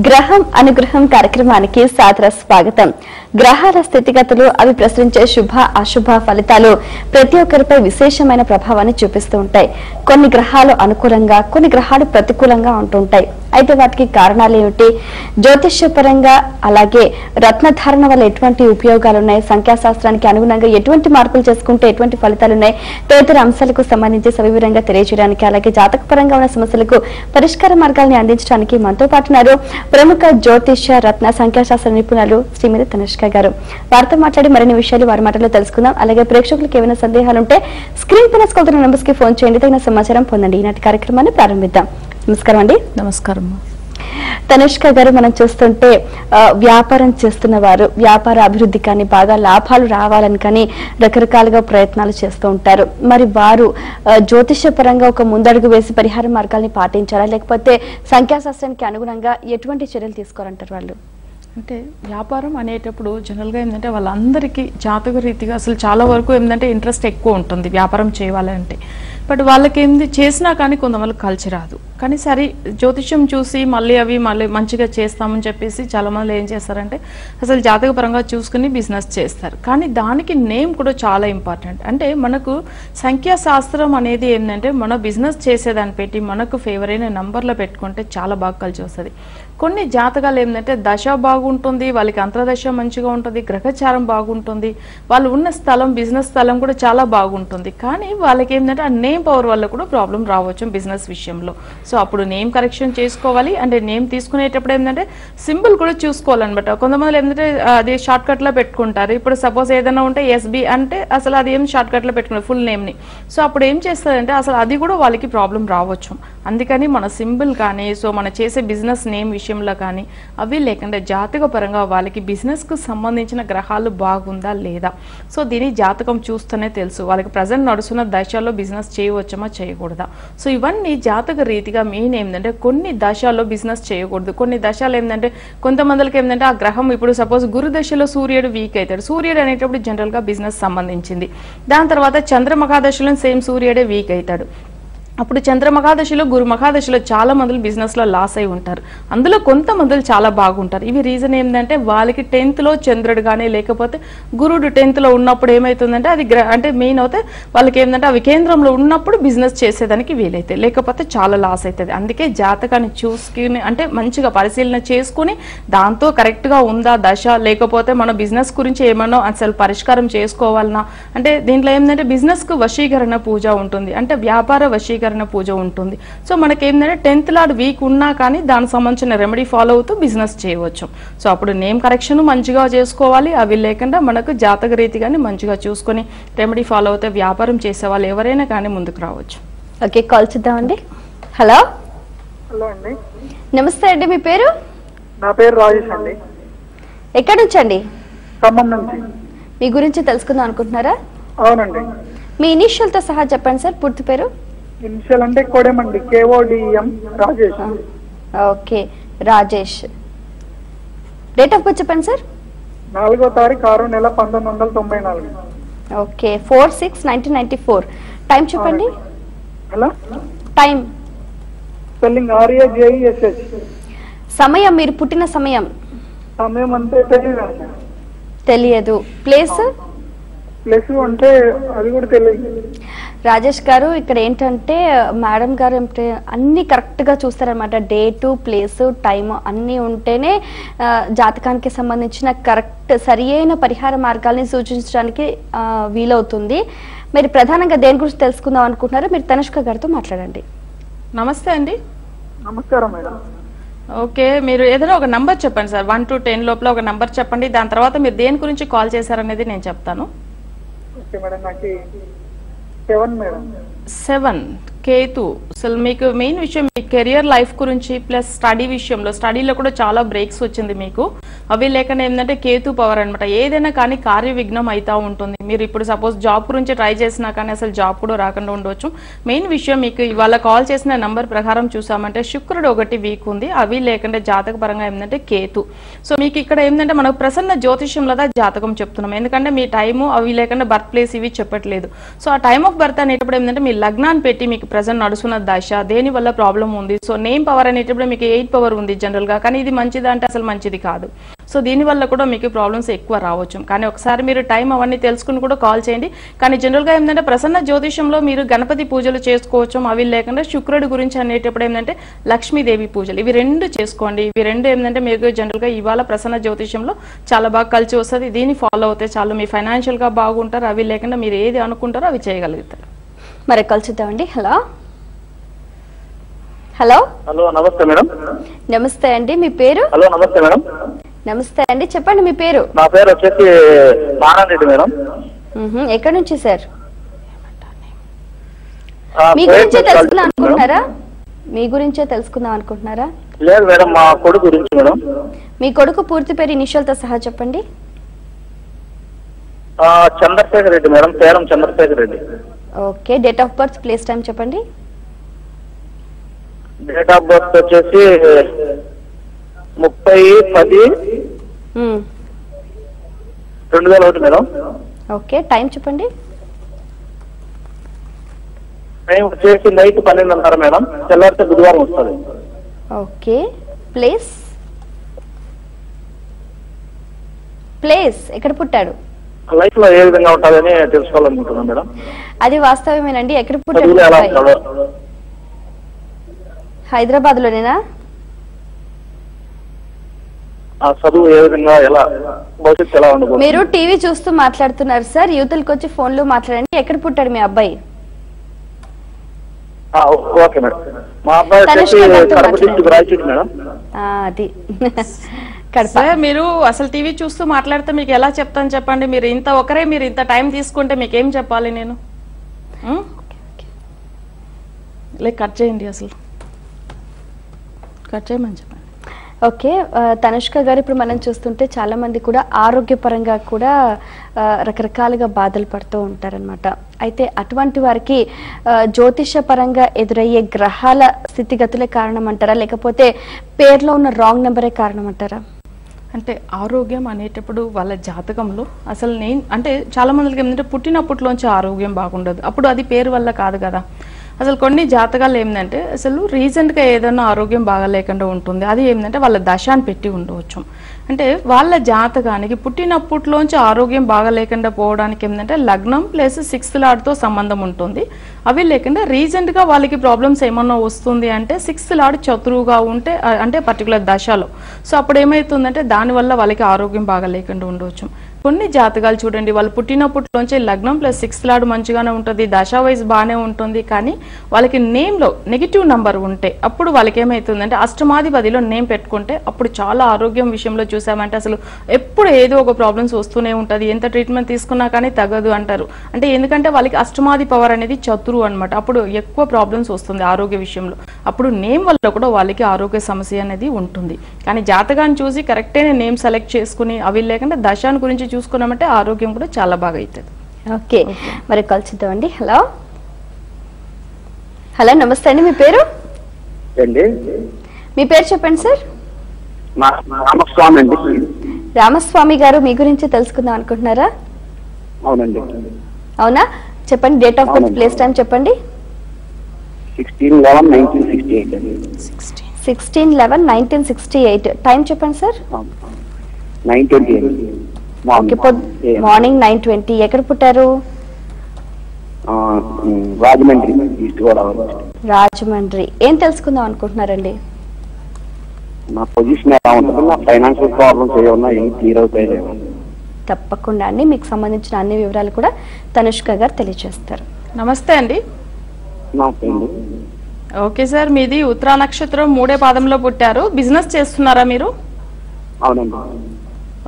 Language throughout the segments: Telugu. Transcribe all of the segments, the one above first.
గ్రహం అనుగ్రహం కార్యక్రమానికి సాదర స్వాగతం. గ్రహాల స్థితిగతులు అవి ప్రసరించే శుభ అశుభ ఫలితాలు ప్రతి ఒక్కరిపై విశేషమైన ప్రభావాన్ని చూపిస్తూ ఉంటాయి. కొన్ని గ్రహాలు అనుకూలంగా, కొన్ని గ్రహాలు ప్రతికూలంగా ఉంటుంటాయి. అయితే వాటికి కారణాలు ఏమిటి, జ్యోతిష్యపరంగా అలాగే రత్నధారణ వల్ల ఎటువంటి ఉపయోగాలు ఉన్నాయి, సంఖ్యాశాస్త్రానికి అనుగుణంగా ఎటువంటి మార్పులు చేసుకుంటే ఎటువంటి ఫలితాలు ఉన్నాయి, తదితర అంశాలకు సంబంధించి సవివరంగా తెలియజేయడానికి అలాగే జాతకపరంగా ఉన్న సమస్యలకు పరిష్కార మార్గాల్ని అందించడానికి మనతో పాటున్నారు ప్రముఖ జ్యోతిష్య రత్న సంఖ్యాశాస్త్ర నిపుణులు శ్రీమతి తనుష్క గారు. వారితో మాట్లాడి మరిన్ని విషయాలు వారి మాటల్లో తెలుసుకుందాం. అలాగే ప్రేక్షకులకు ఏమైనా సందేహాలు ఉంటే స్క్రీన్ పైన స్క్రోల్ అవుతున్న నంబర్స్ కి ఫోన్ చేయండి, తగిన సమాచారం పొందండి. ఈనాటి కార్యక్రమాన్ని ప్రారంభిద్దాం. నమస్కారం అండి. నమస్కారం తనుష్క గారు, మనం చూస్తుంటే వ్యాపారం చేస్తున్న వారు వ్యాపార అభివృద్ధి కానీ బాగా లాభాలు రావాలని కానీ రకరకాలుగా ప్రయత్నాలు చేస్తూ ఉంటారు. మరి వారు జ్యోతిష పరంగా ఒక ముందడుగు వేసి పరిహార మార్గాల్ని పాటించారా, లేకపోతే సంఖ్యాశాస్త్రానికి అనుగుణంగా ఎటువంటి చర్యలు తీసుకోవాలంటారు వాళ్ళు? అంటే వ్యాపారం అనేటప్పుడు జనరల్గా ఏంటంటే వాళ్ళందరికీ జాతక రీతిగా అసలు చాలా వరకు ఏంటంటే ఇంట్రెస్ట్ ఎక్కువ ఉంటుంది వ్యాపారం చేయాలంటే. బట్ వాళ్ళకి ఏంది చేసినా కానీ కొంతమందికి కలిసి రాదు. కానీ సరే జ్యోతిష్యం చూసి మళ్ళీ మంచిగా చేస్తామని చెప్పేసి చాలామంది ఏం చేస్తారంటే అసలు జాతక పరంగా చూసుకుని బిజినెస్ చేస్తారు. కానీ దానికి నేమ్ కూడా చాలా ఇంపార్టెంట్. అంటే మనకు సంఖ్యాశాస్త్రం అనేది ఏంటంటే మన బిజినెస్ చేసేదాన్ని పెట్టి మనకు ఫేవర్ అయిన నంబర్లో పెట్టుకుంటే చాలా బాగా కలిసి వస్తుంది. కొన్ని జాతకాలు ఏంటంటే దశ బాగుంటుంది, వాళ్ళకి అంతర్దశ మంచిగా ఉంటుంది, గ్రహచారం బాగుంటుంది, వాళ్ళు ఉన్న స్థలం బిజినెస్ స్థలం కూడా చాలా బాగుంటుంది. కానీ వాళ్ళకి ఏంటంటే ఆ నేమ్ పవర్ వల్ల కూడా ప్రాబ్లం రావచ్చు బిజినెస్ విషయంలో. సో అప్పుడు నేమ్ కరెక్షన్ చేసుకోవాలి. అంటే నేమ్ తీసుకునేటప్పుడు ఏంటంటే సింబల్ కూడా చూసుకోవాలన్నమాట. కొంతమంది ఏంటంటే అది షార్ట్ కట్లో పెట్టుకుంటారు. ఇప్పుడు సపోజ్ ఏదైనా ఉంటే ఎస్బి అంటే అసలు అది ఏం షార్ట్ కట్లో పెట్టుకున్నారు ఫుల్ నేమ్ని. సో అప్పుడు ఏం చేస్తారంటే అసలు అది కూడా వాళ్ళకి ప్రాబ్లం రావచ్చు. అందుకని మన సింబల్ కానీ సో మన చేసే బిజినెస్ నేమ్ విషయంలో కానీ అవి లేకుండా జాతక పరంగా వాళ్ళకి బిజినెస్కు సంబంధించిన గ్రహాలు బాగుందా లేదా, సో దీని జాతకం చూస్తూనే తెలుసు వాళ్ళకి ప్రజెంట్ నడుస్తున్న దశలో బిజినెస్ చేయవచ్చమా చేయకూడదా. సో ఇవన్నీ జాతక రీతిగా మెయిన్ ఏంటంటే కొన్ని దశల్లో బిజినెస్ చేయకూడదు. కొన్ని దశలు ఏంటంటే కొంతమందికి ఏంటంటే ఆ గ్రహం ఇప్పుడు సపోజ్ గురు దశలో సూర్యుడు వీక్ అవుతాడు. సూర్యుడు అనేటప్పుడు జనరల్గా బిజినెస్ సంబంధించింది. దాని తర్వాత చంద్రమఖాదశలో సేమ్ సూర్యుడే వీక్ అవుతాడు. అప్పుడు చంద్రమఖాదశలో గురు మఖాదశలో చాలా మంది బిజినెస్లో లాస్ అయి ఉంటారు. అందులో కొంతమంది చాలా బాగుంటారు. ఇవి రీజన్ ఏంటంటే వాళ్ళకి 10th లో చంద్రుడు కానీ లేకపోతే గురుడు 10th లో ఉన్నప్పుడు ఏమవుతుందంటే అది అంటే మెయిన్ అవుతే వాళ్ళకి ఏంటంటే అవి కేంద్రంలో ఉన్నప్పుడు బిజినెస్ చేసేదానికి వీలైతే, లేకపోతే చాలా లాస్ అవుతుంది. అందుకే జాతకాన్ని చూసుకుని అంటే మంచిగా పరిశీలన చేసుకుని దాంతో కరెక్ట్గా ఉందా దశ, లేకపోతే మన బిజినెస్ గురించి ఏమన్నా అసలు పరిష్కారం చేసుకోవాలన్నా. అంటే దీంట్లో ఏంటంటే బిజినెస్కు వశీకరణ పూజ ఉంటుంది, అంటే వ్యాపార వశీకరణ పూజ ఉంటుంది. సో మనకి ఏంటంటే 10th లార్డ్ వీక్ ఉన్నా కానీ దానికి సంబంధించిన రెమెడీ ఫాలో అవుతూ బిజినెస్ చేయవచ్చు. సో అప్పుడు నేమ్ కరెక్షన్ మంచిగా చేసుకోవాలి. అవి లేకుండా మనకు జాతక రీతిగానే మంచిగా చూసుకొని రెమెడీ ఫాలో అవుతే వ్యాపారం చేసే వాళ్ళు ఎవరైనా కానీ ముందుకు రావచ్చు. ఓకే, కాల్ చేద్దామండి. హలో. హలో అండి. నమస్తే అండి, మీ పేరు? నా పేరు రాజేష్ అండి. ఎక్కడి నుంచి అండి? ఖమ్మం నుంచి. మీ గురించి తెలుసుకుందాం అనుకుంటున్నారా? అవునండి. మీ ఇనిషియల్ తో సహా చెప్పండి సార్, పూర్తి పేరు. ఇనిషియల్ అంటే కోడెమండి, KODM Rajesh. Okay, Rajesh. Date of birth చెప్పండి సార్. 4వ తారీఖు 6వ నెల 1994. ఓకే, 4/6/1994. టైం చెప్పండి. హలో. Time spelling RAJESH. సమయం, మీరు పుట్టిన సమయం సమయం అంటే తెలియదు. ప్లేస్ అంటే అది కూడా తెలియదు. రాజేష్ గారు, ఇక్కడ ఏంటంటే మేడం గారు అన్ని కరెక్ట్ గా చూస్తారనమాట. డేటు, ప్లేసు, టైము అన్నీ ఉంటేనే జాతకానికి సంబంధించిన కరెక్ట్ సరి అయిన పరిహార మార్గాల్ని సూచించడానికి వీలవుతుంది. మీరు ప్రధానంగా దేని గురించి తెలుసుకుందాం అనుకుంటున్నారో మీరు తనుష్క గారితో మాట్లాడండి. నమస్తే అండి. నమస్కారం మేడం. ఓకే, మీరు ఏదైనా ఒక నంబర్ చెప్పండి సార్. 1 to 10 లోపల ఒక నంబర్ చెప్పండి. దాని తర్వాత మీరు దేని గురించి కాల్ చేశారనేది నేను చెప్తాను. ఓకే మేడం, నాకు 7 మేడం. 7 కేతు. అసలు మీకు మెయిన్ విషయం మీ కెరియర్ లైఫ్ గురించి ప్లస్ స్టడీ విషయంలో, స్టడీలో కూడా చాలా బ్రేక్స్ వచ్చింది మీకు. అవి లేకుండా ఏంటంటే కేతు పవర్ అనమాట. ఏదైనా కానీ కార్య విఘ్నం అవుతూ ఉంటుంది. మీరు ఇప్పుడు సపోజ్ జాబ్ గురించి ట్రై చేసినా కానీ అసలు జాబ్ కూడా రాకుండా ఉండవచ్చు. మెయిన్ విషయం మీకు ఇవాళ కాల్ చేసిన నంబర్ ప్రకారం చూసామంటే శుక్రుడు ఒకటి వీక్ ఉంది, అవి లేకుంటే జాతక పరంగా ఏంటంటే కేతు. సో మీకు ఇక్కడ ఏంటంటే మనకు ప్రసన్న జ్యోతిష్యంలో జాతకం చెప్తున్నాం, ఎందుకంటే మీ టైము అవి లేకుండా బర్త్ ప్లేస్ ఇవి చెప్పట్లేదు. సో ఆ టైమ్ ఆఫ్ బర్త్ అనేటప్పుడు ఏంటంటే మీ లగ్నాన్ని పెట్టి మీకు ప్రజెంట్ నడుస్తున్న దశ దేని వల్ల ప్రాబ్లం ఉంది. సో నేమ్ పవర్ అనేటప్పుడు మీకు 8 పవర్ ఉంది జనరల్ గా, కానీ ఇది మంచిదా అంటే అసలు మంచిది కాదు. సో దీనివల్ల కూడా మీకు ప్రాబ్లమ్స్ ఎక్కువ రావచ్చు. కానీ ఒకసారి మీరు టైం అవన్నీ తెలుసుకుని కూడా కాల్ చేయండి. కానీ జనరల్గా ఏంటంటే ప్రసన్న జ్యోతిషంలో మీరు గణపతి పూజలు చేసుకోవచ్చు, అవి లేకుండా శుక్రుడి గురించి అనేటప్పుడు ఏంటంటే లక్ష్మీదేవి పూజలు ఇవి రెండు చేసుకోండి. ఇవి రెండు ఏంటంటే మీకు జనరల్గా ఇవాళ ప్రసన్న జ్యోతిషంలో చాలా బాగా కలిసి వస్తుంది. దీన్ని ఫాలో అవుతే చాలు, మీ ఫైనాన్షియల్గా బాగుంటారు. అవి లేకుండా మీరు ఏది అనుకుంటారో అవి చేయగలుగుతారు. మరి కలుసుద్దామండి. హలో హలో హలో నమస్తే మేడం. నమస్తే అండి, మీ పేరు? హలో నమస్తే మేడం. నమస్తే అండి, చెప్పండి మీ పేరు? నా పేరు వచ్చేసి నారాయణ రెడ్డి మేడం. ఎక్కడి నుంచి సార్? మీ గురించే తెలుసుకుందాం అనుకుంటున్నారా? మీ గురించే తెలుసుకుందాం అనుకుంటున్నారా? లేదు మేడం, మా కొడుకు గురించి మేడం. మీ కొడుకు పూర్తి పేరు ఇనిషియల్ తో సహా చెప్పండి. Chandrashekhar Reddy madam, Peram Chandrashekhar Reddy. Okay, date of birth, place, time చెప్పండి. డేట్ ఆఫ్ బర్త్ వచ్చేసి 30/10/2001 మేడం. ఓకే, టైం చెప్పండి. టైం వచ్చేసి నైట్ 12:30 మేడం, తెల్లారితే బుధవారం వస్తుంది. Okay, place? ప్లేస్ ఎక్కడ పుట్టాడు? లైఫ్ లో ఏ విధంగా ఉంటుందని తెలుసుకోవాలనుకుంటున్నాం మేడం. అది వాస్తవమేనండి. ఎక్కడ పుట్టాడు? హైదరాబాద్ లోనేనా? చదువు ఏ విధంగా, ఎలా భవిష్యత్తు ఎలా ఉండదు? మీరు టీవీ చూస్తూ మాట్లాడుతున్నారు సార్, యువతలకు వచ్చి ఫోన్ లో మాట్లాడండి. ఎక్కడ పుట్టాడు మీ అబ్బాయి? ఓకే మేడం, మా అబ్బాయి మేడం. అది సార్ మీరు అసలు టీవీ చూస్తూ మాట్లాడితే మీకు ఎలా చెప్తాను చెప్పండి. మీరు ఇంత టైం తీసుకుంటే మీకు ఏం చెప్పాలి నేను? కట్ చేయండి, అసలు కట్ చేయమని చెప్పండి. ఓకే, తనుష్క గారు, ఇప్పుడు మనం చూస్తుంటే చాలా మంది కూడా ఆరోగ్యపరంగా కూడా రకరకాలుగా బాధలు పడుతూ ఉంటారనమాట. అయితే అటువంటి వారికి జ్యోతిష పరంగా ఎదురయ్యే గ్రహాల స్థితిగతులే కారణం అంటారా, లేకపోతే పేర్లో ఉన్న రాంగ్ నెంబరే కారణం అంటారా? అంటే ఆరోగ్యం అనేటప్పుడు వాళ్ళ జాతకంలో అసలు అంటే చాలా మందికి ఏంటంటే పుట్టినప్పట్లోంచి ఆరోగ్యం బాగుండదు, అప్పుడు అది పేరు వల్ల కాదు కదా. అసలు కొన్ని జాతకాలు ఏంటంటే అసలు రీసెంట్గా ఏదైనా ఆరోగ్యం బాగాలేకుండా ఉంటుంది, అది ఏంటంటే వాళ్ళ దశాన్ని పెట్టి ఉండవచ్చు. అంటే వాళ్ళ జాతకానికి పుట్టినప్పట్లోంచి ఆరోగ్యం బాగాలేకుండా పోవడానికి ఏంటంటే లగ్నం ప్లస్ 6th లార్డ్తో సంబంధం ఉంటుంది. అవి లేకుండా రీసెంట్గా వాళ్ళకి ప్రాబ్లమ్స్ ఏమన్నా వస్తుంది అంటే 6th లార్డ్ చతురుగా ఉంటే, అంటే పర్టికులర్ దశలో, సో అప్పుడు ఏమవుతుందంటే దానివల్ల వాళ్ళకి ఆరోగ్యం బాగాలేకుండా ఉండవచ్చు. కొన్ని జాతకాలు చూడండి, వాళ్ళు పుట్టినప్పట్లోంచి లగ్నం ప్లస్ 6th లార్డ్ మంచిగానే ఉంటుంది, దశా వైజ్ బాగానే ఉంటుంది, కానీ వాళ్ళకి నేమ్లో నెగిటివ్ నంబర్ ఉంటే అప్పుడు వాళ్ళకి ఏమవుతుందంటే అష్టమాధిపతిలో నేమ్ పెట్టుకుంటే అప్పుడు చాలా ఆరోగ్యం విషయంలో చూసామంటే అసలు ఎప్పుడు ఏదో ఒక ప్రాబ్లమ్స్ వస్తూనే ఉంటుంది, ఎంత ట్రీట్మెంట్ తీసుకున్నా కానీ తగ్గదు అంటారు. అంటే ఎందుకంటే వాళ్ళకి అష్టమాది పవర్ అనేది చతురు అనమాట, అప్పుడు ఎక్కువ ప్రాబ్లమ్స్ వస్తుంది ఆరోగ్య విషయంలో. అప్పుడు నేమ్ వల్ల కూడా వాళ్ళకి ఆరోగ్య సమస్య అనేది ఉంటుంది. కానీ జాతకాన్ని చూసి కరెక్టైన నేమ్ సెలెక్ట్ చేసుకుని అవి లేకుండా దశాన్ని గురించి చూసుకున్నామంటే ఆరోగ్యం కూడా చాలా బాగా అవుతుంది. ఓకే, మరి కలుసుద్దామండి. హలో హలో నమస్తే అండి, మీ పేరు? మీ పేరు చెప్పండి సార్. రామస్వామి అండి. రామస్వామి గారు, మీ గురించి తెలుసుకుందాం అనుకుంటున్నారా? అవునండి. అవునా, చెప్పండి. Date of birth, place, time చెప్పండి. 16/11/1968. టైం చెప్పండి సార్. 9:20. Okay, morning 9:20. ఎక్కడ పుట్టారు? రాజమండ్రి, ఈస్ట్ గోదావరి. రాజమండ్రి. ఏం తెలుసుకుందాం అనుకుంటున్నారండి? నా పొజిషన్ ఎలా ఉంటుంది, నా ఫైనాన్షియల్ ప్రాబ్లమ్స్ ఏమన్నా ఏం క్లియర్ అవుతాయి? తప్పకుండా అండి, మీకు సంబంధించిన అన్ని వివరాలు కూడా తనుష్క గారు తెలియజేస్తారు. నమస్తే అండి. ఓకే సార్, మీది ఉత్తరా నక్షత్రం 3వ పాదంలో పుట్టారు. బిజినెస్ చేస్తున్నారా మీరు? అవునండి.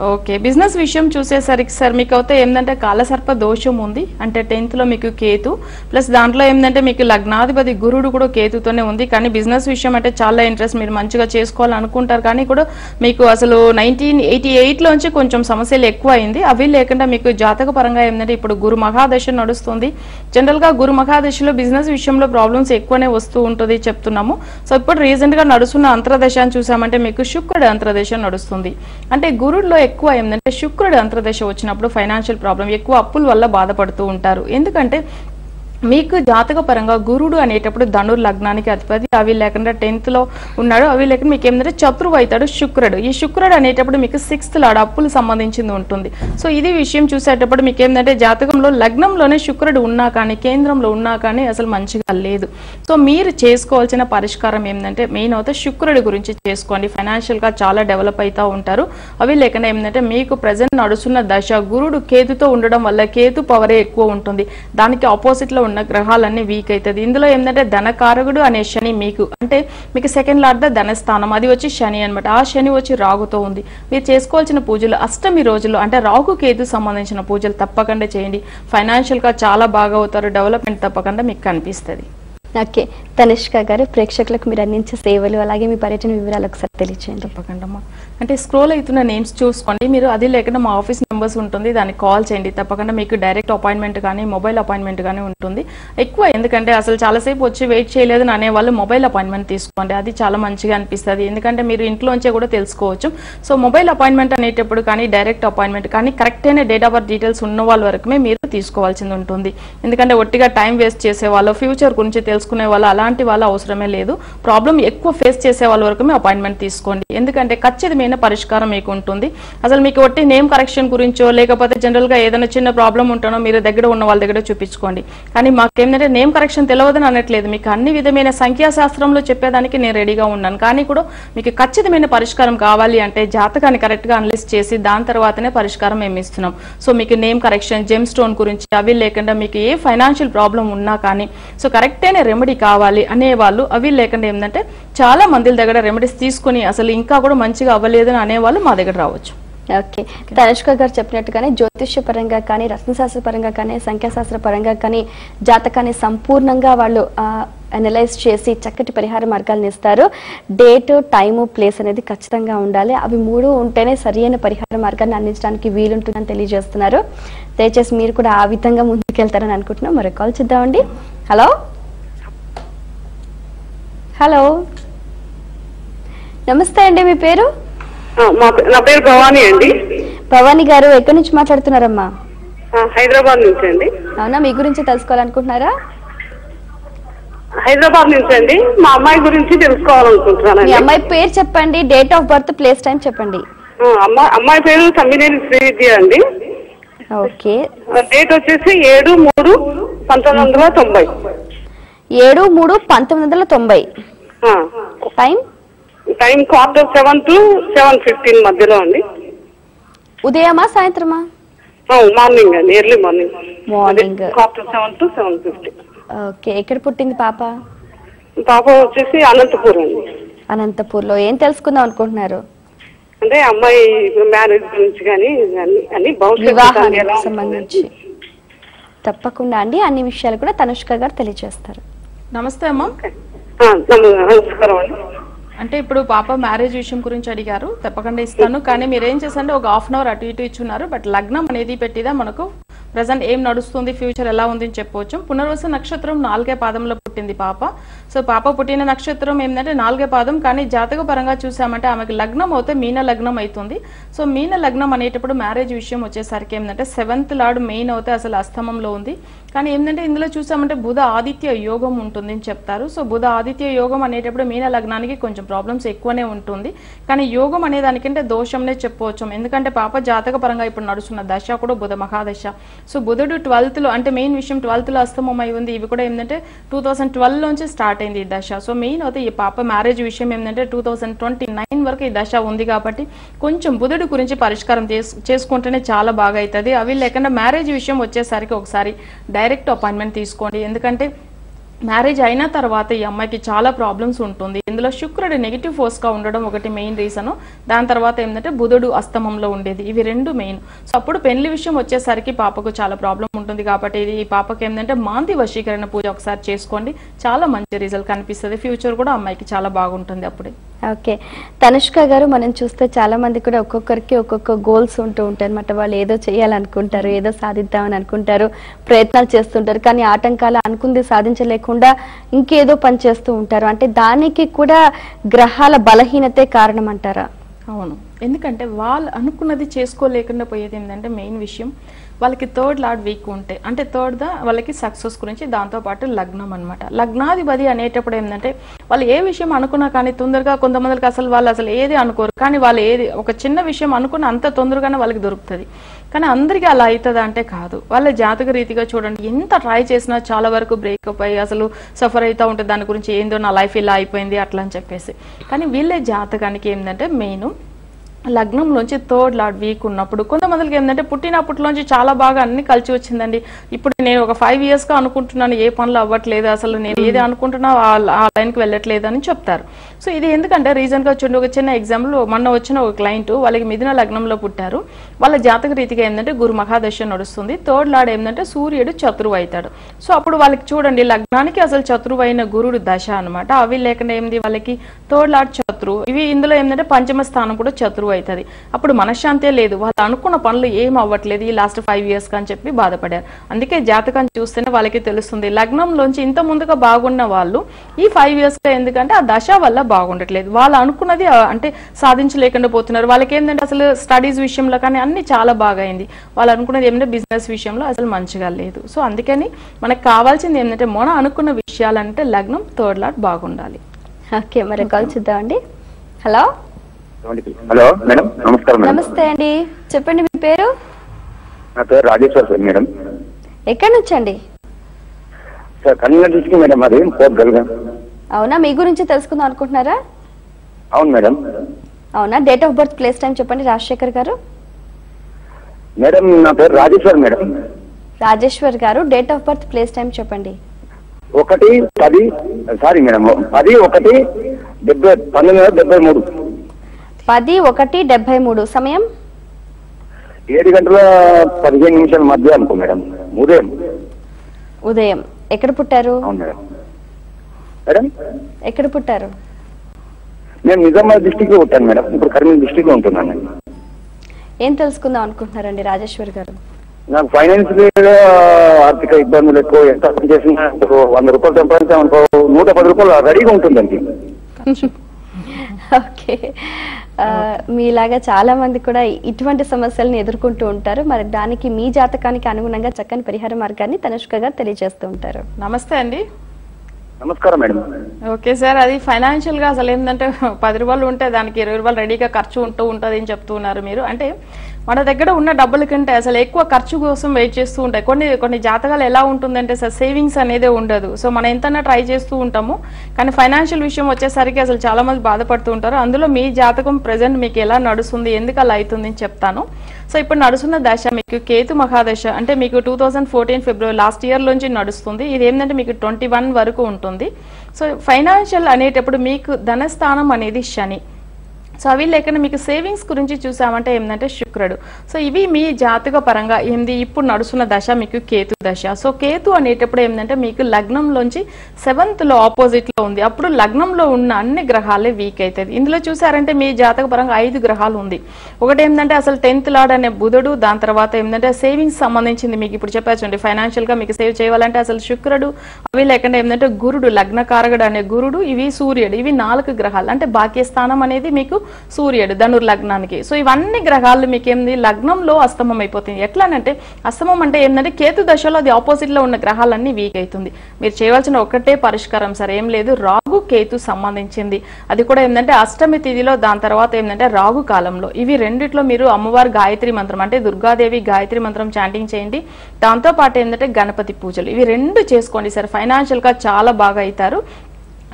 ఓకే, బిజినెస్ విషయం చూసేసరికి సార్ మీకు అయితే ఏంటంటే కాలసర్ప దోషం ఉంది. అంటే 10th లో మీకు కేతు ప్లస్ దాంట్లో ఏంటంటే మీకు లగ్నాధిపతి గురుడు కూడా కేతుతోనే ఉంది. కానీ బిజినెస్ విషయం అంటే చాలా ఇంట్రెస్ట్, మీరు మంచిగా చేసుకోవాలనుకుంటారు. కానీ కూడా మీకు అసలు 1988లోంచి కొంచెం సమస్యలు ఎక్కువ అయింది. అవి లేకుండా మీకు జాతక పరంగా ఏంటంటే ఇప్పుడు గురు మహాదశ నడుస్తుంది. జనరల్ గా గురు మహాదశలో బిజినెస్ విషయంలో ప్రాబ్లమ్స్ ఎక్కువనే వస్తూ ఉంటుంది చెప్తున్నాము. సో ఇప్పుడు రీసెంట్ గా నడుస్తున్న అంతర్దశ అని చూసామంటే మీకు శుక్రుడు అంతర్దశ నడుస్తుంది. అంటే గురుడులో ఎక్కువ ఏంటంటే శుక్రుడు అంతర్దశ వచ్చినప్పుడు ఫైనాన్షియల్ ప్రాబ్లం, ఎక్కువ అప్పుల వల్ల బాధపడుతూ ఉంటారు. ఎందుకంటే మీకు జాతక పరంగా గురుడు అనేటప్పుడు ధనుర్ లగ్నానికి అధిపతి, అవి లేకుండా 10th లో ఉన్నాడు. అవి లేకుండా మీకు ఏంటంటే శత్రువు అవుతాడు శుక్రుడు. ఈ శుక్రుడు అనేటప్పుడు మీకు 6th లాడ్ అప్పులు సంబంధించింది ఉంటుంది. సో ఇది విషయం చూసేటప్పుడు మీకు ఏంటంటే జాతకంలో లగ్నంలోనే శుక్రుడు ఉన్నా కానీ కేంద్రంలో ఉన్నా కానీ అసలు మంచిగా లేదు. సో మీరు చేసుకోవాల్సిన పరిష్కారం ఏంటంటే మెయిన్ అయితే శుక్రుడి గురించి చేసుకోండి. ఫైనాన్షియల్ గా చాలా డెవలప్ అవుతూ ఉంటారు. అవి లేకుండా ఏంటంటే మీకు ప్రజెంట్ నడుస్తున్న దశ గురుడు కేతుతో ఉండడం వల్ల కేతు పవరే ఎక్కువ ఉంటుంది. దానికి ఆపోజిట్ లో ఉన్న గ్రహాలన్నీ వీక్ అవుతుంది. ఇందులో ఏంటంటే ధనకారకుడు అనే శని మీకు అంటే మీకు 2nd లార్డ్ ధనస్థానం, అది వచ్చి శని అనమాట. ఆ శని వచ్చి రాగుతో ఉంది. మీరు చేసుకోవాల్సిన పూజలు అష్టమి రోజులు అంటే రాగు కేతు సంబంధించిన పూజలు తప్పకుండా చేయండి. ఫైనాన్షియల్ గా చాలా బాగా అవుతారు. డెవలప్మెంట్ తప్పకుండా మీకు కనిపిస్తుంది. ఓకే, తనిష్క గారు ప్రేక్షకులకు మీరు అందించే సేవలు అలాగే మీ పర్యటన వివరాలు ఒకసారి తెలియచేయండి. తప్పకుండా అంటే స్క్రోల్ అవుతున్న నేమ్స్ చూసుకోండి. మీరు అది లేకుండా మా ఆఫీస్ నెంబర్స్ ఉంటుంది, దానికి కాల్ చేయండి. తప్పకుండా మీకు డైరెక్ట్ అపాయింట్మెంట్ కానీ మొబైల్ అపాయింట్మెంట్ కానీ ఉంటుంది. ఎక్కువ ఎందుకంటే అసలు చాలాసేపు వచ్చి వెయిట్ చేయలేదు అనే వాళ్ళు మొబైల్ అపాయింట్మెంట్ తీసుకోండి. అది చాలా మంచిగా అనిపిస్తుంది. ఎందుకంటే మీరు ఇంట్లోంచే కూడా తెలుసుకోవచ్చు. సో మొబైల్ అపాయింట్మెంట్ అనేటప్పుడు కానీ డైరెక్ట్ అపాయింట్మెంట్ కానీ కరెక్ట్ అయిన డేట్ ఆఫ్ బర్త్ డీటెయిల్స్ ఉన్న వాళ్ళ వరకుమే మీరు తీసుకోవాల్సింది ఉంటుంది. ఎందుకంటే ఒట్టిగా టైం వేస్ట్ చేసే వాళ్ళు, ఫ్యూచర్ గురించి తెలుసుకునే వాళ్ళు అలాంటి వాళ్ళు అవసరమే లేదు. ప్రాబ్లం ఎక్కువ ఫేస్ చేసే వాళ్ళ వరకుమే అపాయింట్మెంట్ తీసుకోండి. ఎందుకంటే ఖచ్చితమైన పరిష్కారం మీకు ఉంటుంది. అసలు మీకు ఒట్టి నేమ్ కరెక్షన్ గురించో లేకపోతే జనరల్ గా ఏదైనా చిన్న ప్రాబ్లం ఉంటానో మీరు దగ్గర ఉన్న వాళ్ళ దగ్గర చూపించుకోండి. కానీ మాకేంటంటే నేమ్ కరెక్షన్ తెలియదని అనట్లేదు. మీకు అన్ని విధమైన సంఖ్యాశాస్త్రంలో చెప్పేదానికి నేను రెడీగా ఉన్నాను. కానీ కూడా మీకు ఖచ్చితమైన పరిష్కారం కావాలి అంటే జాతకాన్ని కరెక్ట్ గా అనలైజ్ చేసి దాని తర్వాతనే పరిష్కారం మేము ఇస్తున్నాం. సో మీకు నేమ్ కరెక్షన్, జెమ్ స్టోన్ గురించి అవి లేకుండా మీకు ఏ ఫైనాన్షియల్ ప్రాబ్లం ఉన్నా కానీ సో కరెక్ట్ అయిన రెమెడీ కావాలి అనేవాళ్ళు, అవి లేకుండా ఏంటంటే చాలా మంది దగ్గర రెమెడీస్ తీసుకుని అసలు ఇంకా కూడా మంచిగా అవ్వలేదు అని అనేవాళ్ళు మా దగ్గర రావచ్చు. ఓకే, తనుష్క గారు చెప్పినట్టుగానే జ్యోతిష్య పరంగా కానీ రత్నశాస్త్ర పరంగా కానీ సంఖ్యాశాస్త్ర పరంగా కానీ జాతకాన్ని సంపూర్ణంగా వాళ్ళు అనలైజ్ చేసి చక్కటి పరిహార మార్గాలను ఇస్తారు. డేట్, టైము, ప్లేస్ అనేది ఖచ్చితంగా ఉండాలి. అవి 3 ఉంటేనే సరైన పరిహార మార్గాన్ని అందించడానికి వీలుంటుందని తెలియజేస్తున్నారు. దయచేసి మీరు కూడా ఆ విధంగా ముందుకెళ్తారని అనుకుంటున్నాం. మరో కాల్ చూద్దామండి. హలో హలో నమస్తే అండి, మీ పేరు? నా పేరు భవానీ అండి. భవానీ గారు ఎక్కడి నుంచి మాట్లాడుతున్నారమ్మా? హైదరాబాద్ నుంచి అండి. అవునా, మీ గురించి తెలుసుకోవాలనుకుంటున్నారా? హైదరాబాద్ నుంచి అండి. మా అమ్మాయి గురించి తెలుసుకోవాలనుకుంటున్నాను. మీ అమ్మాయి పేరు చెప్పండి, date of birth, place, time చెప్పండి. అమ్మాయి పేరు తమ్మినేని శ్రీవిద్య అండి. ఓకే, డేట్ వచ్చేసి 7/3/1990. 7/3/1990. టైం 7:15 to 7:15 మధ్యలో అండి. ఉదయమా సాయంత్రమా? మార్నింగ్ అండి, early morning. Morning 7 to 7:15. Okay, ఎక్కడ పుట్టింది పాప? పాప వచ్చేసి అనంతపూర్ అండి. అనంతపూర్ లో ఏం తెలుసుకుందాం అనుకుంటున్నారు? అంటే అమ్మాయి మ్యారేజ్ గురించి కానీ అన్ని వివాహానికి సంబంధించి తప్పకుండా అండి అన్ని విషయాలు కూడా తనుష్క గారు తెలియజేస్తారు. నమస్తే అమ్మా. నమస్కారం అండి. అంటే ఇప్పుడు పాప మ్యారేజ్ విషయం గురించి అడిగారు, తప్పకుండా ఇస్తాను. కానీ మీరు ఏం చేశారంటే ఒక 1/2 అవర్ అటు ఇటు ఇచ్చున్నారు. బట్ లగ్నం అనేది పెట్టిదా మనకు ప్రజెంట్ ఏం నడుస్తుంది, ఫ్యూచర్ ఎలా ఉంది అని చెప్పవచ్చు. పునర్వసు నక్షత్రం 4వ పాదంలో పుట్టింది పాప. సో పాప పుట్టిన నక్షత్రం ఏంటంటే 4వ పాదం. కానీ జాతక పరంగా చూసామంటే ఆమెకి లగ్నం అవుతే మీన లగ్నం అవుతుంది. సో మీన లగ్నం అనేటప్పుడు మ్యారేజ్ విషయం వచ్చేసరికి ఏంటంటే 7th లార్డ్ మెయిన్ అవుతే అసలు అస్తమంలో ఉంది. కానీ ఏంటంటే ఇందులో చూసామంటే బుధ ఆదిత్య యోగం ఉంటుంది అని చెప్తారు. సో బుధ ఆదిత్య యోగం అనేటప్పుడు మీన లగ్నానికి కొంచెం ప్రాబ్లమ్స్ ఎక్కువనే ఉంటుంది. కానీ యోగం అనే దానికంటే దోషంనే చెప్పవచ్చు. ఎందుకంటే పాప జాతక పరంగా ఇప్పుడు నడుస్తున్న దశ కూడా బుధ మహాదశ. సో బుధుడు 12th లో అంటే మెయిన్ విషయం 12th లో అస్తమం అయి ఉంది. ఇవి కూడా ఏంటంటే 2012 నుంచి స్టార్ట్ అయింది ఈ దశ. సో మెయిన్ అయితే ఈ పాప మ్యారేజ్ విషయం ఏంటంటే 2029 వరకు ఈ దశ ఉంది. కాబట్టి కొంచెం బుధుడు గురించి పరిష్కారం చేసుకుంటేనే చాలా బాగా అవుతుంది. అవి లేకుండా మ్యారేజ్ విషయం వచ్చేసరికి ఒకసారి డైరెక్ట్ అపాయింట్మెంట్ తీసుకోండి. ఎందుకంటే మ్యారేజ్ అయిన తర్వాత ఈ అమ్మాయికి చాలా ప్రాబ్లమ్స్ ఉంటుంది. ఇందులో శుక్రుడు నెగిటివ్ ఫోర్స్ గా ఉండడం ఒకటి మెయిన్ రీజన్. దాని తర్వాత ఏంటంటే బుధుడు అస్తమంలో ఉండేది, ఇవి రెండు మెయిన్. సో అప్పుడు పెళ్లి విషయం వచ్చేసరికి పాపకు చాలా ప్రాబ్లం ఉంటుంది. కాబట్టి ఈ పాపకి ఏంటంటే మాంది వశీకరణ పూజ ఒకసారి చేసుకోండి, చాలా మంచి రిజల్ట్ కనిపిస్తుంది. ఫ్యూచర్ కూడా అమ్మాయికి చాలా బాగుంటుంది అప్పుడే. ఓకే తనుష్క గారు, మనం చూస్తే చాలా మంది కూడా ఒక్కొక్కరికి ఒక్కొక్క గోల్స్ ఉంటూ ఉంటాయి అన్నమాట. వాళ్ళు ఏదో చేయాలనుకుంటారు, ఏదో సాధిద్దామని అనుకుంటారు, ప్రయత్నాలు చేస్తుంటారు, కానీ ఆటంకాలు అనుకుంది సాధించలేకుండా ఇంకేదో పని చేస్తూ ఉంటారు. అంటే దానికి కూడా గ్రహాల బలహీనతే కారణం అంటారా? అవును, ఎందుకంటే వాళ్ళు అనుకున్నది చేసుకోలేకుండా పోయేది ఏంటంటే మెయిన్ విషయం వాళ్ళకి థర్డ్ లార్డ్ వీక్ ఉంటే, అంటే థర్డ్ వాళ్ళకి సక్సెస్ గురించి, దాంతోపాటు లగ్నం అనమాట. లగ్నాధిపతి అనేటప్పుడు ఏంటంటే వాళ్ళు ఏ విషయం అనుకున్నా కానీ తొందరగా, కొంతమందికి వాళ్ళు అసలు ఏది అనుకోరు, కానీ వాళ్ళు ఏది ఒక చిన్న విషయం అనుకున్న అంత తొందరగానే వాళ్ళకి దొరుకుతుంది. కానీ అందరికీ అలా అవుతుందా అంటే కాదు. వాళ్ళ జాతక రీతిగా చూడండి, ఎంత ట్రై చేసినా చాలా వరకు బ్రేకప్ అయ్యి అసలు సఫర్ అవుతూ ఉంటుంది, దాని గురించి ఏందో నా లైఫ్ ఇలా అయిపోయింది అట్లా అని చెప్పేసి. కానీ వీళ్ళే జాతకానికి ఏంటంటే మెయిన్ లగ్నంలోంచి థర్డ్ లార్డ్ వీక్ ఉన్నప్పుడు కొంతమందికి ఏంటంటే పుట్టినప్పటిలోంచి చాలా బాగా అన్ని కలిసి వచ్చిందండి. ఇప్పుడు నేను ఒక 5 years గా అనుకుంటున్నాను, ఏ పనులు అవ్వట్లేదు, అసలు నేను ఏది అనుకుంటున్నా ఆ లైన్కి వెళ్ళట్లేదు అని చెప్తారు. సో ఇది ఎందుకంటే రీజన్ గా చూడండి, ఒక చిన్న ఎగ్జాంపుల్, మొన్న వచ్చిన ఒక క్లయింట్, వాళ్ళకి మిథున లగ్నంలో పుట్టారు. వాళ్ళ జాతక రీతిగా ఏంటంటే గురు మహాదశ నడుస్తుంది. థర్డ్ లార్డ్ ఏంటంటే సూర్యుడు చతురువు అవుతాడు. సో అప్పుడు వాళ్ళకి చూడండి లగ్నానికి అసలు చతురువు అయిన గురుడు దశ అనమాట. అవి లేకుండా ఏంది వాళ్ళకి థర్డ్ లార్డ్ చతురు, ఇవి ఇందులో ఏంటంటే పంచమ స్థానం కూడా చతురువు అవుతుంది. అప్పుడు మనశ్శాంతే లేదు, వాళ్ళు అనుకున్న పనులు ఏం అవ్వట్లేదు ఈ లాస్ట్ 5 years అని చెప్పి బాధపడారు. అందుకే జాతకాన్ని చూస్తేనే వాళ్ళకి తెలుస్తుంది లగ్నంలోంచి ఇంత ముందుగా బాగున్న వాళ్ళు ఈ 5 years ఎందుకంటే ఆ దశ వల్ల బాగుండట్లేదు, వాళ్ళు అనుకున్నది అంటే సాధించలేకుండా పోతున్నారు. వాళ్ళకి ఏంటంటే అసలు స్టడీస్ విషయంలో కానీ అన్ని చాలా బాగా అయింది, వాళ్ళు అనుకున్నది ఏమంటే బిజినెస్ విషయంలో అసలు మంచిగా లేదు. సో అందుకని మనకు కావాల్సింది ఏంటంటే మనం అనుకున్న విషయాలంటే లగ్నం థర్డ్ లార్డ్ బాగుండాలి. ఓకే మరి కాల్ చూద్దామండి. హలో హలో మేడం, నమస్కారం మేడం. నమస్తే అండి, చెప్పండి మీ పేరు? నా పేరు రాజేశ్వర్ సార్ మేడం. ఎక్కడి నుంచి అండి? సార్ కన్వీనర్ డిస్ట్రిక్ట్ మేడం, అది ఫోర్త్ గల్గా. అవునా, మీ గురించి తెలుసుకుందాం అనుకుంటున్నారా? అవును మేడం. అవునా, date of birth place time చెప్పండి రాజశేఖర్ గారు. మేడం నా పేరు రాజేశ్వర్ మేడం. రాజేశ్వర్ గారు date of birth place time చెప్పండి. 1-10-1973. 10-1-73 సమయం 7:15 మధ్య అనుకో మేడం. ఉదయం. ఎక్కడ పుట్టారు? అవును మేడం. మేడం ఎక్కడ పుట్టారు? నేను నిజామాబాద్ డిస్ట్రిక్ట్ లో పుట్టాను మేడం, ఇప్పుడు కరీంనగర్ డిస్ట్రిక్ట్ లో ఉంటున్నాను. ఏం తెలుసుకుందాం అనుకుంటున్నారండి రాజేశ్వర్ గారు? నాకు ఫైనాన్షియల్ ఆర్థిక ఇబ్బందులు ఎక్కువ, ఎంత పని చేసినా 100 రూపాయలు సంపాదించామనుకో 110 రూపాయలు రెడీగా ఉంటుందండి. ఓకే, మీలాగా చాలా మంది కూడా ఇటువంటి సమస్యలను ఎదుర్కొంటూ ఉంటారు. మరి దానికి మీ జాతకానికి అనుగుణంగా చక్కని పరిహార మార్గాన్ని తనుష్క గారు తెలియజేస్తూ ఉంటారు. నమస్తే అండి. నమస్కారం మేడం. ఓకే సార్, అది ఫైనాన్షియల్ గా అసలు ఏంటంటే 10 రూపాయలు ఉంటే దానికి 20 రూపాయలు రెడీగా ఖర్చు ఉంటుంది అని చెప్తూ ఉన్నారు మీరు. అంటే మన దగ్గర ఉన్న డబ్బుల కంటే అసలు ఎక్కువ ఖర్చు కోసం వెయిట్ చేస్తూ ఉంటాయి. కొన్ని జాతకాలు ఎలా ఉంటుందంటే సార్ సేవింగ్స్ అనేది ఉండదు. సో మనం ఎంతైనా ట్రై చేస్తూ ఉంటాము, కానీ ఫైనాన్షియల్ విషయం వచ్చేసరికి అసలు చాలా మంది బాధపడుతూ ఉంటారు. అందులో మీ జాతకం ప్రెసెంట్ మీకు ఎలా నడుస్తుంది, ఎందుకు అలా అవుతుంది అని చెప్తాను. సో ఇప్పుడు నడుస్తున్న దశ మీకు కేతు మహాదశ, అంటే మీకు 2014 ఫిబ్రవరి లాస్ట్ ఇయర్ నుంచి నడుస్తుంది. ఇది ఏంటంటే మీకు 21 వరకు ఉంటుంది. సో ఫైనాన్షియల్ అనేటప్పుడు మీకు ధనస్థానం అనేది శని. సో అవి లేకుండా మీకు సేవింగ్స్ గురించి చూసామంటే ఏంటంటే శుక్రుడు. సో ఇవి మీ జాతక పరంగా ఏంది ఇప్పుడు నడుస్తున్న దశ మీకు కేతు దశ. సో కేతు అనేటప్పుడు ఏంటంటే మీకు లగ్నంలోంచి 7th లో ఆపోజిట్ లో ఉంది. అప్పుడు లగ్నంలో ఉన్న అన్ని గ్రహాలే వీక్ అవుతుంది. ఇందులో చూసారంటే మీ జాతక పరంగా 5 గ్రహాలు ఉంది. ఒకటి ఏంటంటే అసలు 10th లార్డ్ అనే బుధుడు, దాని తర్వాత ఏంటంటే సేవింగ్స్ సంబంధించింది మీకు ఇప్పుడు చెప్పచ్చు, ఫైనాన్షియల్ గా మీకు సేవ్ చేయాలంటే అసలు శుక్రుడు, అవి లేకుండా ఏంటంటే గురుడు లగ్నకారకుడు అనే గురుడు, ఇవి సూర్యుడు, ఇవి 4 గ్రహాలు. అంటే భాగ్యస్థానం అనేది మీకు సూర్యుడు ధనుర్ లగ్నానికి. సో ఇవన్నీ గ్రహాలు మీకు ఏంది లగ్నంలో అస్తమం అయిపోతుంది. ఎట్లానంటే అస్తమం అంటే ఏంటంటే కేతు దశలో అది ఆపోజిట్ లో ఉన్న గ్రహాలన్నీ వీక్ అవుతుంది. మీరు చేయవలసిన ఒకటే పరిష్కారం సార్, ఏం లేదు, రాగు కేతు సంబంధించింది, అది కూడా ఏంటంటే అష్టమి తిథిలో, దాని తర్వాత ఏంటంటే రాగు కాలంలో. ఇవి రెండిట్లో మీరు అమ్మవారి గాయత్రి మంత్రం అంటే దుర్గాదేవి గాయత్రి మంత్రం చాంటింగ్ చేయండి. దాంతో పాటు ఏంటంటే గణపతి పూజలు, ఇవి 2 చేసుకోండి సార్. ఫైనాన్షియల్ గా చాలా బాగా అవుతారు.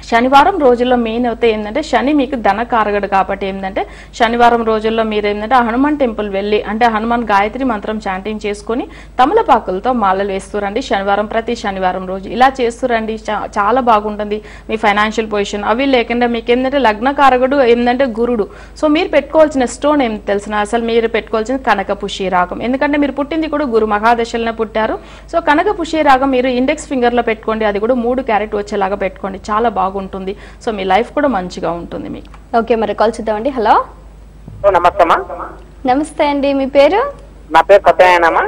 శనివారం రోజుల్లో మెయిన్ అయితే ఏంటంటే శని మీకు ధనకారకుడు కాబట్టి ఏంటంటే శనివారం రోజుల్లో మీరు ఏంటంటే హనుమాన్ టెంపుల్ వెళ్ళి అంటే హనుమాన్ గాయత్రి మంత్రం చాంటింగ్ చేసుకుని తమలపాకులతో మాలలు వేస్తురండి శనివారం ప్రతి శనివారం రోజు ఇలా చేస్తురండి చాలా బాగుంటుంది మీ ఫైనాన్షియల్ పొజిషన్. అవి లేకుండా మీకు ఏంటంటే లగ్నకారకుడు ఏంటంటే గురుడు. సో మీరు పెట్టుకోవాల్సిన స్టోన్ ఏం తెలిసిన అసలు మీరు పెట్టుకోవాల్సిన కనక పుష్య రాగం. ఎందుకంటే మీరు పుట్టింది కూడా గురు మహాదశలనే పుట్టారు. సో కనక పుష్య రాగం మీరు ఇండెక్స్ ఫింగర్ లో పెట్టుకోండి. అది కూడా 3 క్యారెట్ వచ్చేలాగా పెట్టుకోండి. చాలా బాగుంటుంది. సో మీ లైఫ్ కూడా మంచిగా ఉంటుంది మీకు. ఓకే మరి కాల్ చూద్దామండి. హలో నమస్తే అమ్మా. నమస్తే అండి, మీ పేరు? నా పేరు సత్యనారాయణ.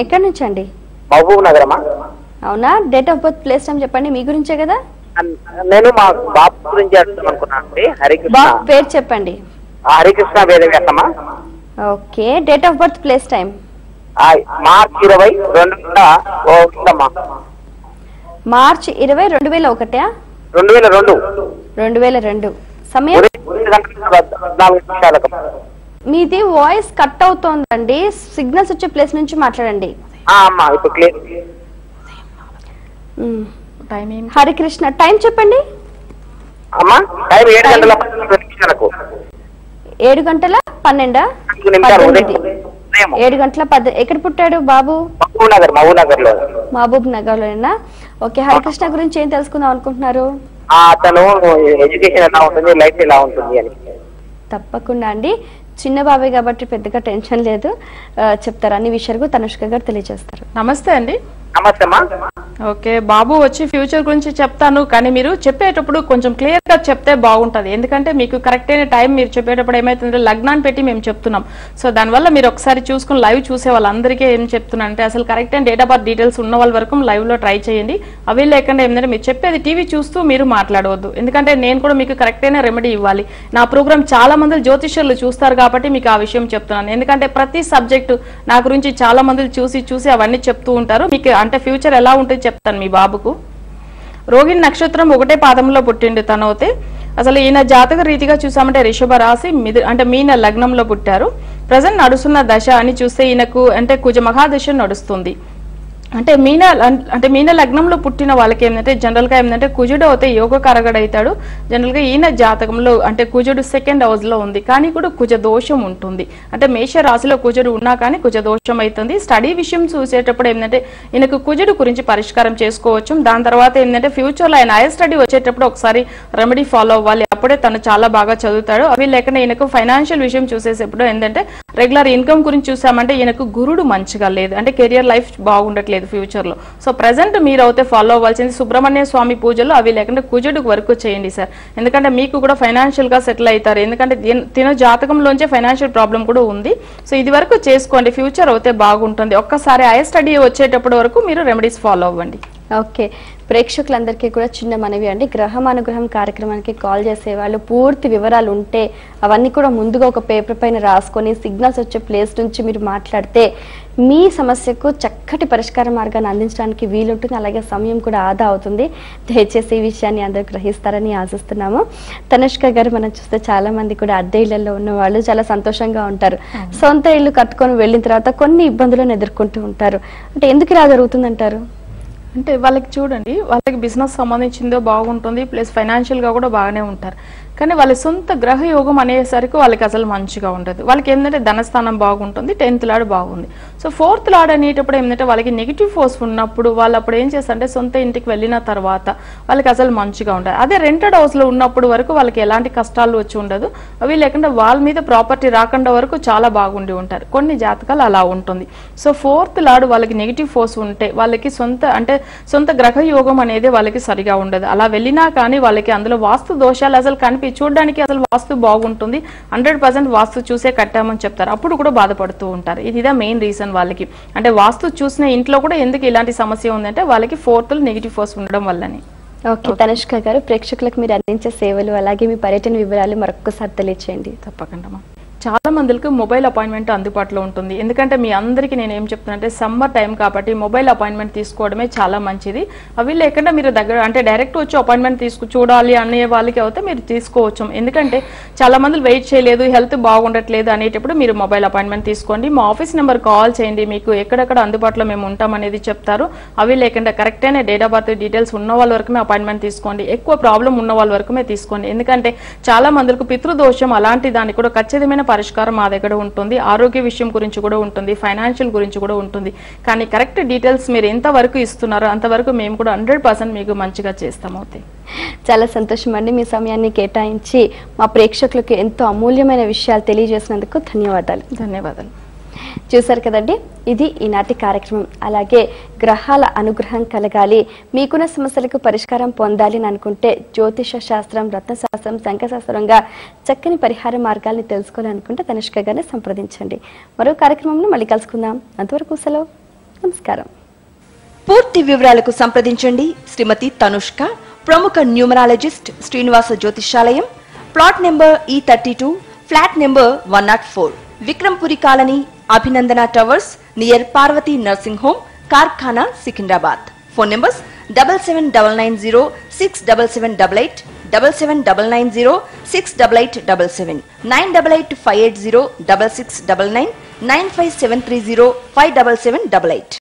ఎక్కడి నుంచి అండి? మహబూబ్ నగర్ అమ్మా. అవునా, date of birth place time చెప్పండి. మీ గురించే కదా? నేను మా బాబు గురించి అడుగుతాం అనుకున్నాను అండి. హరికృష్ణ. బాబు పేరు చెప్పండి. హరికృష్ణ వేదవ్యాసమ్మా. Okay, date of birth place time? March 20, 2001. March 20, 2001. 2002. సమయం? 14 మీది వాయిస్ కట్ అవుతోందండి. సిగ్నల్స్ వచ్చే ప్లేస్ నుంచి మాట్లాడండి. అమ్మా ఇప్పుడు క్లియర్. హరికృష్ణ టైం చెప్పండి. అమ్మా టైం 7:12. 7:12. 7:10. ఎక్కడ పుట్టాడు బాబు? మహబూబ్ నగర్ లోనేనా? ఓకే, హరికృష్ణ గురించి ఏం తెలుసుకుందాం అనుకుంటున్నారు? అతను ఎడ్యుకేషన్ ఎలా ఉంటుంది, లైఫ్ ఎలా ఉంటుంది అని. తప్పకుండా అండి, చిన్న బాబే కాబట్టి పెద్దగా టెన్షన్ లేదు, చెప్తారు అన్ని విషయాలు తనుష్క గారు తెలియజేస్తారు. నమస్తే అండి. నమస్తే అమ్మా. ఓకే, బాబు వచ్చి ఫ్యూచర్ గురించి చెప్తాను, కానీ మీరు చెప్పేటప్పుడు కొంచెం క్లియర్ గా చెప్తే బాగుంటది. ఎందుకంటే మీకు కరెక్ట్ అయిన టైం మీరు చెప్పేటప్పుడు ఏమైతుందంటే లగ్నాన్ని పెట్టి మేము చెప్తున్నాం. సో దానివల్ల మీరు ఒకసారి చూసుకుని లైవ్ చూసే వాళ్ళందరికీ ఏం చెప్తున్నా అంటే అసలు కరెక్ట్ అయిన డేట్ ఆఫ్ బర్త్ డీటెయిల్స్ ఉన్న వాళ్ళ వరకు లైవ్ లో ట్రై చేయండి. అవి లేకుండా ఏంటంటే మీరు చెప్పేది టీవీ చూస్తూ మీరు మాట్లాడవద్దు. ఎందుకంటే నేను కూడా మీకు కరెక్ట్ అయిన రెమెడీ ఇవ్వాలి. నా ప్రోగ్రామ్ చాలా మంది జ్యోతిష్యులు చూస్తారు కాబట్టి మీకు ఆ విషయం చెప్తున్నాను. ఎందుకంటే ప్రతి సబ్జెక్టు నా గురించి చాలా మంది చూసి అవన్నీ చెప్తూ ఉంటారు. మీకు అంటే ఫ్యూచర్ ఎలా ఉంటుంది చెప్తాను. మీ బాబుకు రోహిణి నక్షత్రం 1 పాదంలో పుట్టిండు తనవుతే. అసలు ఈయన జాతక రీతిగా చూసామంటే రిషభ రాశి అంటే మీన లగ్నంలో పుట్టారు. ప్రజెంట్ నడుస్తున్న దశ అని చూస్తే ఈయనకు అంటే కుజ మహాదశ నడుస్తుంది. అంటే మీన లగ్నంలో పుట్టిన వాళ్ళకి ఏంటంటే జనరల్ గా ఏంటంటే కుజుడు అయితే యోగకారకుడు అవుతాడు. జనరల్ గా ఈయన జాతకంలో అంటే కుజుడు 2nd హౌస్ లో ఉంది, కానీ కూడా కుజ దోషం ఉంటుంది. అంటే మేష రాశిలో కుజుడు ఉన్నా కానీ కుజ దోషం అవుతుంది. స్టడీ విషయం చూసేటప్పుడు ఏంటంటే ఈయనకు కుజుడు గురించి పరిష్కారం చేసుకోవచ్చు. దాని తర్వాత ఏంటంటే ఫ్యూచర్ లో ఆయన హైయర్ స్టడీ వచ్చేటప్పుడు ఒకసారి రెమెడీ ఫాలో అవ్వాలి, అప్పుడే తను చాలా బాగా చదువుతాడు. అవి లేకుండా ఈయనకు ఫైనాన్షియల్ విషయం చూసేటప్పుడు ఏంటంటే రెగ్యులర్ ఇన్కమ్ గురించి చూసామంటే ఈయనకు గురుడు మంచిగా లేదు, అంటే కెరియర్ లైఫ్ బాగుండట్లేదు ఫ్యూచర్ లో. సో ప్రెసెంట్ మీరు అయితే ఫాలో అవ్వాల్సింది సుబ్రహ్మణ్య స్వామి పూజలు, అవి లేకుండా కుజుడికి వరకు చేయండి సార్. ఎందుకంటే మీకు కూడా ఫైనాన్షియల్ గా సెటిల్ అవుతారు. ఎందుకంటే తిన జాతకంలోంచే ఫైనాన్షియల్ ప్రాబ్లం కూడా ఉంది. సో ఇది వరకు చేసుకోండి, ఫ్యూచర్ అయితే బాగుంటుంది. ఒక్కసారి హైయర్ స్టడీ వచ్చేటప్పటి వరకు మీరు రెమెడీస్ ఫాలో అవ్వండి. ఓకే, ప్రేక్షకులందరికీ కూడా చిన్న మనవి అండి, గ్రహం అనుగ్రహం కార్యక్రమానికి కాల్ చేసే వాళ్ళు పూర్తి వివరాలు ఉంటే అవన్నీ కూడా ముందుగా ఒక పేపర్ పైన రాసుకొని సిగ్నల్స్ వచ్చే ప్లేస్ నుంచి మీరు మాట్లాడితే మీ సమస్యకు చక్కటి పరిష్కార మార్గాన్ని అందించడానికి వీలుంటుంది. అలాగే సమయం కూడా ఆదా అవుతుంది. దయచేసి ఈ విషయాన్ని అందరూ గ్రహిస్తారని ఆశిస్తున్నాము. తనుష్క గారు, మనం చూస్తే చాలా మంది కూడా అద్దె ఇళ్లలో ఉన్న వాళ్ళు చాలా సంతోషంగా ఉంటారు. సొంత ఇల్లు కట్టుకొని వెళ్ళిన తర్వాత కొన్ని ఇబ్బందులను ఎదుర్కొంటూ ఉంటారు. అంటే ఎందుకు ఇలా జరుగుతుందంటారు? అంటే వాళ్ళకి చూడండి, వాళ్ళకి బిజినెస్ సంబంధించిందో బాగుంటుంది, ప్లస్ ఫైనాన్షియల్ గా కూడా బాగానే ఉంటారు. కానీ వాళ్ళ సొంత గ్రహ యోగం అనేసరికి వాళ్ళకి అసలు మంచిగా ఉండదు. వాళ్ళకి ఏంటంటే ధనస్థానం బాగుంటుంది, 10th లార్డ్ బాగుంది. సో 4th లార్డ్ అనేటప్పుడు ఏంటంటే వాళ్ళకి నెగిటివ్ ఫోర్స్ ఉన్నప్పుడు వాళ్ళు అప్పుడు ఏం చేస్తారంటే సొంత ఇంటికి వెళ్ళిన తర్వాత వాళ్ళకి అసలు మంచిగా ఉండదు. అదే రెంటెడ్ హౌస్ లో ఉన్నప్పుడు వరకు వాళ్ళకి ఎలాంటి కష్టాలు వచ్చి ఉండదు. అవి లేకుండా వాళ్ళ మీద ప్రాపర్టీ రాకుండా వరకు చాలా బాగుండి ఉంటారు. కొన్ని జాతకాలు అలా ఉంటుంది. సో 4th లార్డ్ వాళ్ళకి నెగిటివ్ ఫోర్స్ ఉంటే వాళ్ళకి సొంత గ్రహ యోగం అనేది వాళ్ళకి సరిగా ఉండదు. అలా వెళ్ళినా కానీ వాళ్ళకి అందులో వాస్తు దోషాలు అసలు చూడడానికి అసలు వాస్తు బాగుంటుంది, 100% వాస్తు చూసే కట్టామని చెప్తారు, అప్పుడు కూడా బాధపడుతూ ఉంటారు. ఇదే మెయిన్ రీజన్ వాళ్ళకి. అంటే వాస్తు చూసిన ఇంట్లో కూడా ఎందుకు ఇలాంటి సమస్య ఉందంటే వాళ్ళకి 4th నెగిటివ్ ఫోర్స్ ఉండడం వల్లనే. ఓకే తనుష్క గారు, ప్రేక్షకులకు మీరు అందించే సేవలు అలాగే మీ పర్యటన వివరాలు మరొకసారి తెలియచేయండి. తప్పకుండా. చాలా మందికి మొబైల్ అపాయింట్మెంట్ అందుబాటులో ఉంటుంది. ఎందుకంటే మీ అందరికీ నేను ఏం చెప్తున్నానంటే సమ్మర్ టైం కాబట్టి మొబైల్ అపాయింట్మెంట్ తీసుకోవడమే చాలా మంచిది. అవి లేకుండా మీరు దగ్గర అంటే డైరెక్ట్ వచ్చి అపాయింట్మెంట్ చూడాలి అనే వాళ్ళకి అయితే మీరు తీసుకోవచ్చు. ఎందుకంటే చాలా మంది వెయిట్ చేయలేదు, హెల్త్ బాగుండట్లేదు అనేటప్పుడు మీరు మొబైల్ అపాయింట్మెంట్ తీసుకోండి. మా ఆఫీస్ నెంబర్ కాల్ చేయండి, మీకు ఎక్కడెక్కడ అందుబాటులో మేము ఉంటాం అనేది చెప్తారు. అవి లేకుండా కరెక్ట్ అయిన డేట్ ఆఫ్ బర్త్ డీటెయిల్స్ ఉన్న వాళ్ళ వరకుమే అపాయింట్మెంట్ తీసుకోండి. ఎక్కువ ప్రాబ్లం ఉన్న వాళ్ళ వరకుమే తీసుకోండి. ఎందుకంటే చాలా మందికి పితృదోషం అలాంటి దానికి కూడా ఖచ్చితమైన పరిష్కారం మా దగ్గర ఉంటుంది. ఆరోగ్య విషయం గురించి కూడా ఉంటుంది, ఫైనాన్షియల్ గురించి కూడా ఉంటుంది. కానీ కరెక్ట్ డీటెయిల్స్ మీరు ఎంత వరకు ఇస్తున్నారో అంతవరకు మేము కూడా 100% మీకు మంచిగా చేస్తాం. అవుతాయి. చాలా సంతోషం అండి, మీ సమయాన్ని కేటాయించి మా ప్రేక్షకులకు ఎంతో అమూల్యమైన విషయాలు తెలియజేసినందుకు ధన్యవాదాలు. ధన్యవాదాలు. చూశారు కదండి, ఇది ఈనాటి కార్యక్రమం. అలాగే గ్రహాల అనుగ్రహం కలగాలి, మీకున్న సమస్యలకు పరిష్కారం పొందాలి అని అనుకుంటే జ్యోతిష శాస్త్రం, రత్నశాస్త్రం, సంఖ్యాశాస్త్రంగా చక్కని పరిహార మార్గాల్ని తెలుసుకోవాలనుకుంటే తనుష్క గారిని సంప్రదించండి. మరో కార్యక్రమంలో మళ్ళీ కలుసుకుందాం. అంతవరకు సెలవు. నమస్కారం. పూర్తి వివరాలకు సంప్రదించండి శ్రీమతి తనుష్క, ప్రముఖ numerologist, Srinivasa Jyotishalayam, plot number E32, flat number 104, Vikrampuri colony, Abhinandana towers, near Parvathi nursing home, Karkhana, Secunderabad. Phone numbers 7799067788, 7799068877, 9885806699, 95730577788.